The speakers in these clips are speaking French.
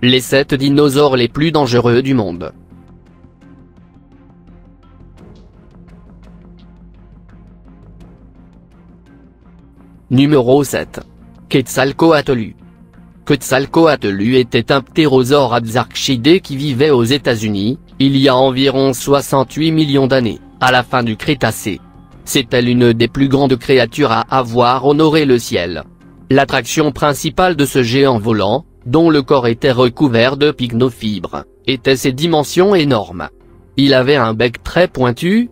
Les 7 dinosaures les plus dangereux du monde. Numéro 7. Quetzalcoatl. Quetzalcoatl était un ptérosaure absarchidé qui vivait aux États-Unis, il y a environ 68 millions d'années, à la fin du Crétacé. C'était l'une des plus grandes créatures à avoir honoré le ciel. L'attraction principale de ce géant volant, dont le corps était recouvert de pycnofibres, était ses dimensions énormes. Il avait un bec très pointu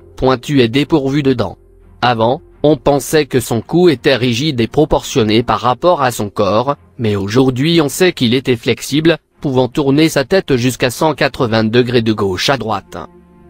et dépourvu de dents. Avant, on pensait que son cou était rigide et proportionné par rapport à son corps, mais aujourd'hui on sait qu'il était flexible, pouvant tourner sa tête jusqu'à 180 degrés de gauche à droite.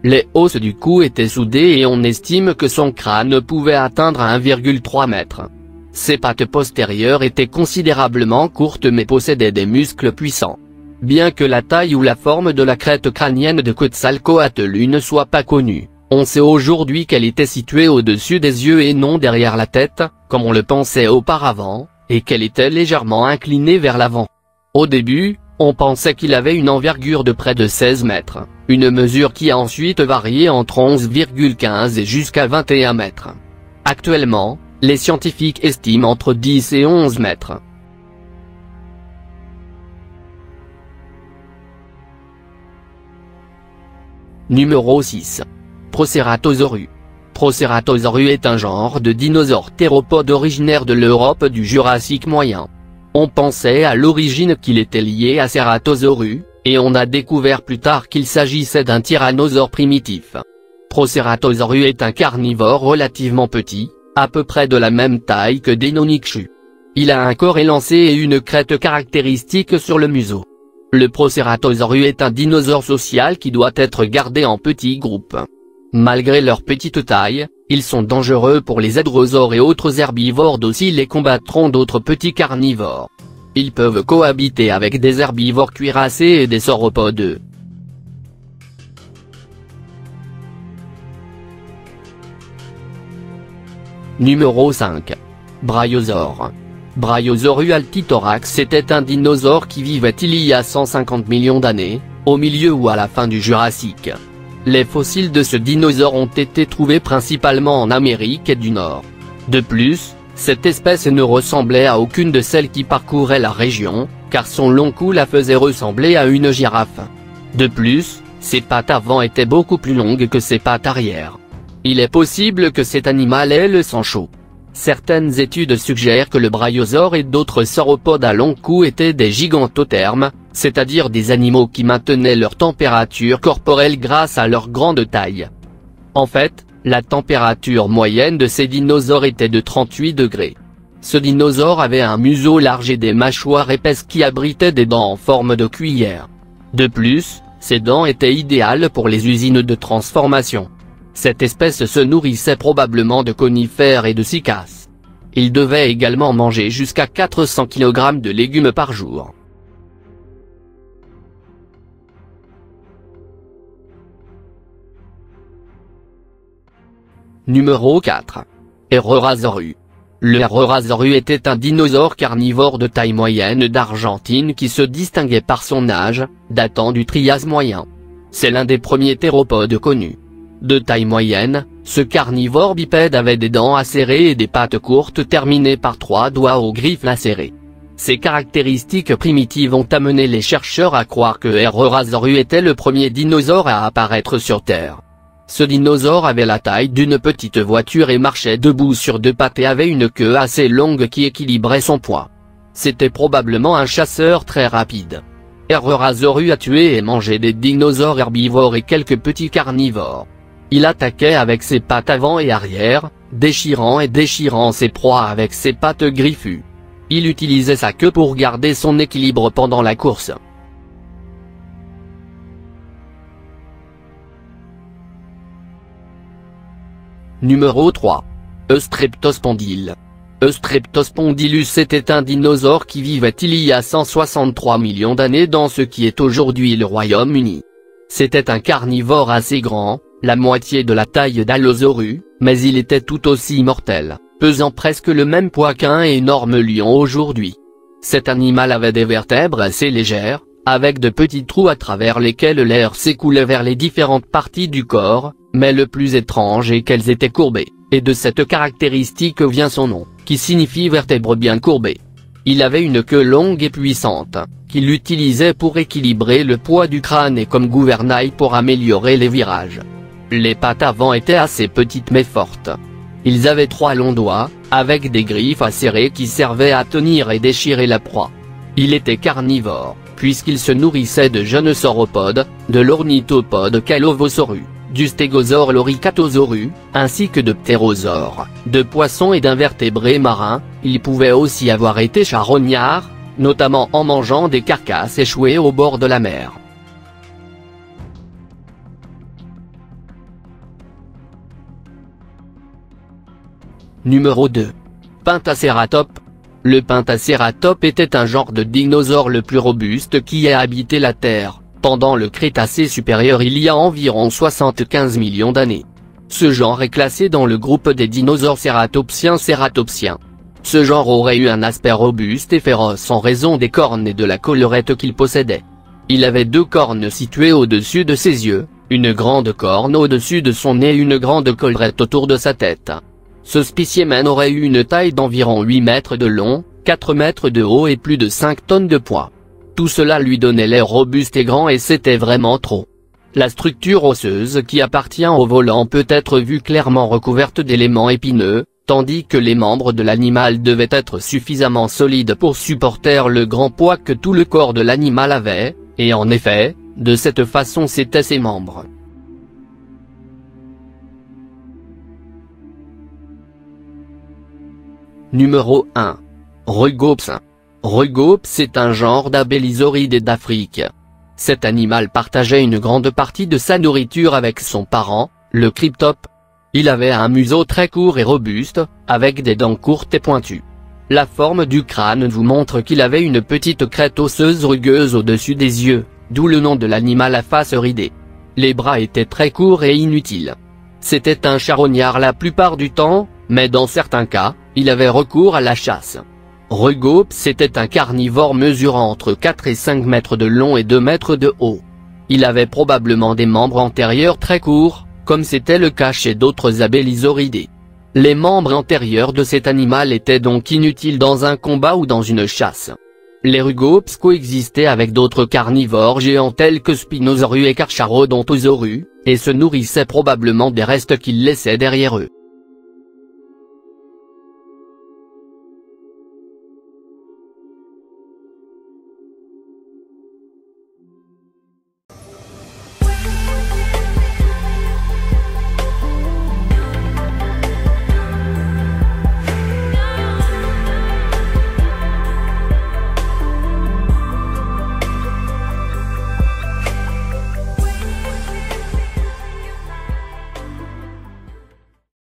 Les os du cou étaient soudés et on estime que son crâne pouvait atteindre 1,3 mètre. Ses pattes postérieures étaient considérablement courtes mais possédaient des muscles puissants. Bien que la taille ou la forme de la crête crânienne de Quetzalcoatl ne soit pas connue, on sait aujourd'hui qu'elle était située au-dessus des yeux et non derrière la tête, comme on le pensait auparavant, et qu'elle était légèrement inclinée vers l'avant. Au début, on pensait qu'il avait une envergure de près de 16 mètres, une mesure qui a ensuite varié entre 11,15 et jusqu'à 21 mètres. Actuellement, les scientifiques estiment entre 10 et 11 mètres. Numéro 6. Proceratosaurus. Proceratosaurus est un genre de dinosaure théropode originaire de l'Europe du Jurassique moyen. On pensait à l'origine qu'il était lié à Ceratosaurus, et on a découvert plus tard qu'il s'agissait d'un tyrannosaure primitif. Proceratosaurus est un carnivore relativement petit, à peu près de la même taille que Deinonychus. Il a un corps élancé et une crête caractéristique sur le museau. Le Proceratosaurus est un dinosaure social qui doit être gardé en petits groupes. Malgré leur petite taille, ils sont dangereux pour les hadrosaures et autres herbivores dociles et combattront d'autres petits carnivores. Ils peuvent cohabiter avec des herbivores cuirassés et des sauropodes. Numéro 5. Brachiosaure. Brachiosaurus altithorax était un dinosaure qui vivait il y a 150 millions d'années, au milieu ou à la fin du Jurassique. Les fossiles de ce dinosaure ont été trouvés principalement en Amérique du Nord. De plus, cette espèce ne ressemblait à aucune de celles qui parcouraient la région, car son long cou la faisait ressembler à une girafe. De plus, ses pattes avant étaient beaucoup plus longues que ses pattes arrière. Il est possible que cet animal ait le sang chaud. Certaines études suggèrent que le brachiosaure et d'autres sauropodes à long cou étaient des gigantothermes, c'est-à-dire des animaux qui maintenaient leur température corporelle grâce à leur grande taille. En fait, la température moyenne de ces dinosaures était de 38 degrés. Ce dinosaure avait un museau large et des mâchoires épaisses qui abritaient des dents en forme de cuillère. De plus, ces dents étaient idéales pour les usines de transformation. Cette espèce se nourrissait probablement de conifères et de cycas. Il devait également manger jusqu'à 400 kg de légumes par jour. Numéro 4. Herrerasaurus. Le Herrerasaurus était un dinosaure carnivore de taille moyenne d'Argentine qui se distinguait par son âge, datant du Trias moyen. C'est l'un des premiers théropodes connus. De taille moyenne, ce carnivore bipède avait des dents acérées et des pattes courtes terminées par 3 doigts aux griffes lacérées. Ces caractéristiques primitives ont amené les chercheurs à croire que Herrerasaurus était le premier dinosaure à apparaître sur Terre. Ce dinosaure avait la taille d'une petite voiture et marchait debout sur 2 pattes et avait une queue assez longue qui équilibrait son poids. C'était probablement un chasseur très rapide. Herrerasaurus a tué et mangé des dinosaures herbivores et quelques petits carnivores. Il attaquait avec ses pattes avant et arrière, déchirant ses proies avec ses pattes griffues. Il utilisait sa queue pour garder son équilibre pendant la course. Numéro 3. Eustreptospondyle. Eustreptospondylus était un dinosaure qui vivait il y a 163 millions d'années dans ce qui est aujourd'hui le Royaume-Uni. C'était un carnivore assez grand, la moitié de la taille d'Allosaurus, mais il était tout aussi mortel, pesant presque le même poids qu'un énorme lion aujourd'hui. Cet animal avait des vertèbres assez légères, avec de petits trous à travers lesquels l'air s'écoulait vers les différentes parties du corps, mais le plus étrange est qu'elles étaient courbées, et de cette caractéristique vient son nom, qui signifie vertèbre bien courbée. Il avait une queue longue et puissante, qu'il utilisait pour équilibrer le poids du crâne et comme gouvernail pour améliorer les virages. Les pattes avant étaient assez petites mais fortes. Ils avaient 3 longs doigts, avec des griffes acérées qui servaient à tenir et déchirer la proie. Il était carnivore, puisqu'il se nourrissait de jeunes sauropodes, de l'ornithopode Calovosaurus, du stégosaure Loricatosaurus, ainsi que de ptérosaures, de poissons et d'invertébrés marins. Il pouvait aussi avoir été charognard, notamment en mangeant des carcasses échouées au bord de la mer. Numéro 2. Pentacératops. Le pentacératops était un genre de dinosaure le plus robuste qui ait habité la Terre, pendant le Crétacé supérieur il y a environ 75 millions d'années. Ce genre est classé dans le groupe des dinosaures cératopsiens. Ce genre aurait eu un aspect robuste et féroce en raison des cornes et de la collerette qu'il possédait. Il avait 2 cornes situées au-dessus de ses yeux, une grande corne au-dessus de son nez et une grande collerette autour de sa tête. Ce spécimen aurait eu une taille d'environ 8 mètres de long, 4 mètres de haut et plus de 5 tonnes de poids. Tout cela lui donnait l'air robuste et grand et c'était vraiment trop. La structure osseuse qui appartient au volant peut être vue clairement recouverte d'éléments épineux, tandis que les membres de l'animal devaient être suffisamment solides pour supporter le grand poids que tout le corps de l'animal avait, et en effet, de cette façon c'étaient ses membres. Numéro 1. Rugops. Rugops est un genre d'abélisauridés d'Afrique. Cet animal partageait une grande partie de sa nourriture avec son parent, le cryptope. Il avait un museau très court et robuste, avec des dents courtes et pointues. La forme du crâne vous montre qu'il avait une petite crête osseuse rugueuse au-dessus des yeux, d'où le nom de l'animal à face ridée. Les bras étaient très courts et inutiles. C'était un charognard la plupart du temps, mais dans certains cas, il avait recours à la chasse. Rugops était un carnivore mesurant entre 4 et 5 mètres de long et 2 mètres de haut. Il avait probablement des membres antérieurs très courts, comme c'était le cas chez d'autres abélisauridés. Les membres antérieurs de cet animal étaient donc inutiles dans un combat ou dans une chasse. Les Rugops coexistaient avec d'autres carnivores géants tels que Spinosaurus et Carcharodontosaurus, et se nourrissaient probablement des restes qu'ils laissaient derrière eux.